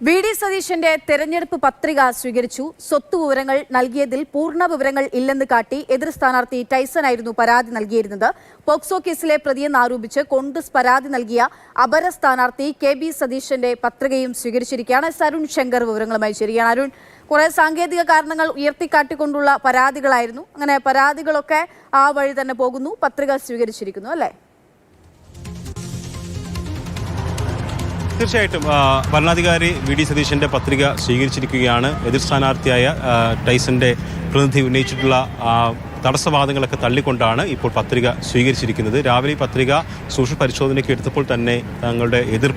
VD. സതീശന്റെ തെരഞ്ഞെടുപ്പ് പത്രിക സ്വീകരിച്ചു. സ്വത്ത് വിവരങ്ങൾ നൽകിയതിൽ പൂർണ്ണ വിവരങ്ങൾ ഇല്ലെന്ന് കാട്ടി എതിർ സ്ഥാനാർത്ഥി ടൈസൺ ആയിരുന്നു പരാതി നൽകിയിരുന്നത്. പോക്സോ കേസിലെ പ്രതിയെന്ന് ആരോപിച്ച് കോൺഗ്രസ് പരാതി നൽകിയ അപര സ്ഥാനാർത്ഥി കെ.ബി. സതീശന്റെ പത്രികയും സ്വീകരിച്ചിരിക്കുകയാണ്. അരുൺ ശങ്കർ വിവരങ്ങളുമായി ചേരുകയാണ്. അരുൺ, കുറെ സാങ്കേതിക കാരണങ്ങൾ ഉയർത്തിക്കാട്ടിക്കൊണ്ടുള്ള പരാതികളായിരുന്നു. അങ്ങനെ പരാതികളൊക്കെ ആ വഴി തന്നെ പോകുന്നു. പത്രിക സ്വീകരിച്ചിരിക്കുന്നു അല്ലേ? തീർച്ചയായിട്ടും ഭരണാധികാരി വി.ഡി. സതീശന്റെ പത്രിക സ്വീകരിച്ചിരിക്കുകയാണ്. എതിർ സ്ഥാനാർത്ഥിയായ ടൈസന്റെ പ്രതിനിധി ഉന്നയിച്ചിട്ടുള്ള തടസ്സവാദങ്ങളൊക്കെ തള്ളിക്കൊണ്ടാണ് ഇപ്പോൾ പത്രിക സ്വീകരിച്ചിരിക്കുന്നത്. രാവിലെ ഈ പത്രിക സൂക്ഷ്മ പരിശോധനയ്ക്ക് എടുത്തപ്പോൾ തന്നെ തങ്ങളുടെ എതിർ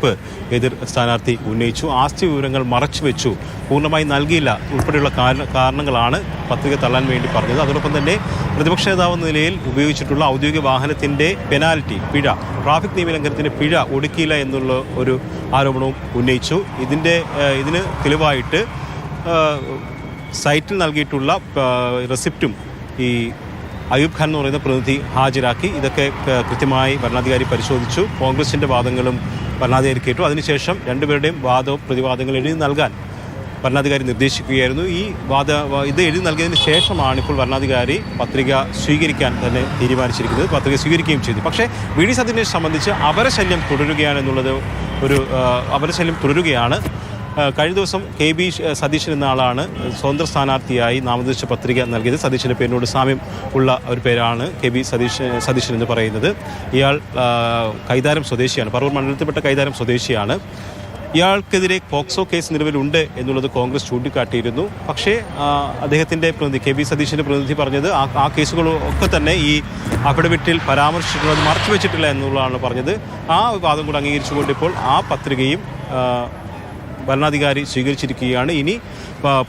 സ്ഥാനാർത്ഥി ഉന്നയിച്ചു. ആസ്തി വിവരങ്ങൾ മറച്ചുവെച്ചു, പൂർണ്ണമായി നൽകിയില്ല ഉൾപ്പെടെയുള്ള കാരണങ്ങളാണ് പത്രിക തള്ളാൻ വേണ്ടി പറഞ്ഞത്. അതോടൊപ്പം തന്നെ പ്രതിപക്ഷ നേതാവ് എന്ന നിലയിൽ ഉപയോഗിച്ചിട്ടുള്ള ഔദ്യോഗിക വാഹനത്തിൻ്റെ പെനാൽറ്റി പിഴ, ട്രാഫിക് നിയമലംഘനത്തിൻ്റെ പിഴ ഒടുക്കിയില്ല എന്നുള്ള ഒരു ആരോപണവും ഉന്നയിച്ചു. ഇതിന് തെളിവായിട്ട് സൈറ്റിൽ നൽകിയിട്ടുള്ള റെസിപ്റ്റും ഈ അയൂബ് ഖാൻ എന്ന് പറയുന്ന പ്രതിനിധി ഹാജരാക്കി. ഇതൊക്കെ കൃത്യമായി ഭരണാധികാരി പരിശോധിച്ചു. കോൺഗ്രസിൻ്റെ വാദങ്ങളും ഭരണാധികാരി കേട്ടു. അതിനുശേഷം രണ്ടുപേരുടെയും പ്രതിവാദങ്ങൾ എഴുതി നൽകാൻ ഭരണാധികാരി നിർദ്ദേശിക്കുകയായിരുന്നു. ഇത് എഴുതി നൽകിയതിന് ശേഷമാണ് ഇപ്പോൾ ഭരണാധികാരി പത്രിക സ്വീകരിക്കാൻ തന്നെ തീരുമാനിച്ചിരിക്കുന്നത്. പത്രിക സ്വീകരിക്കുകയും ചെയ്തു. പക്ഷേ വി.ഡി. സതീശനെ സംബന്ധിച്ച് അപരശല്യം തുടരുകയാണെന്നുള്ളത് അപരശല്യം തുടരുകയാണ്. കഴിഞ്ഞ ദിവസം കെ.ബി. സതീശൻ എന്ന ആളാണ് സ്വതന്ത്ര സ്ഥാനാർത്ഥിയായി നാമനിർദ്ദേശ പത്രിക നൽകിയത്. സതീശൻ്റെ പേരിനോട് സാമ്യം ഉള്ള ഒരു പേരാണ് കെ.ബി. സതീശൻ എന്ന് പറയുന്നത്. ഇയാൾ കൈതാരം സ്വദേശിയാണ്, പറവൂർ മണ്ഡലത്തിൽപ്പെട്ട കൈതാരം സ്വദേശിയാണ്. ഇയാൾക്കെതിരെ പോക്സോ കേസ് നിലവിലുണ്ട് എന്നുള്ളത് കോൺഗ്രസ് ചൂണ്ടിക്കാട്ടിയിരുന്നു. പക്ഷേ അദ്ദേഹത്തിൻ്റെ പ്രതിനിധി കെ.ബി. സതീശൻ്റെ പ്രതിനിധി പറഞ്ഞത് ആ കേസുകളൊക്കെ തന്നെ ഈ അഫിഡവിറ്റിൽ പരാമർശിച്ചിട്ടുള്ളത് മറച്ചുവെച്ചിട്ടില്ല എന്നുള്ളതാണ് പറഞ്ഞത്. ആ വാദം കൂടെ അംഗീകരിച്ചുകൊണ്ട് ഇപ്പോൾ ആ പത്രികയും ഭരണാധികാരി സ്വീകരിച്ചിരിക്കുകയാണ്. ഇനി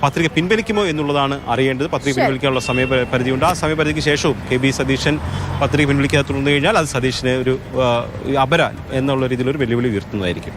പത്രിക പിൻവലിക്കുമോ എന്നുള്ളതാണ് അറിയേണ്ടത്. പത്രിക പിൻവലിക്കാനുള്ള സമയപരിധിയുണ്ട്. ആ സമയപരിധിക്ക് ശേഷവും കെ.ബി. സതീശൻ പത്രിക പിൻവലിക്കാതെ തുടർന്നു കഴിഞ്ഞാൽ അത് സതീശന് ഒരു അപരാൻ എന്നുള്ള രീതിയിലൊരു വെല്ലുവിളി ഉയർത്തുന്നതായിരിക്കും.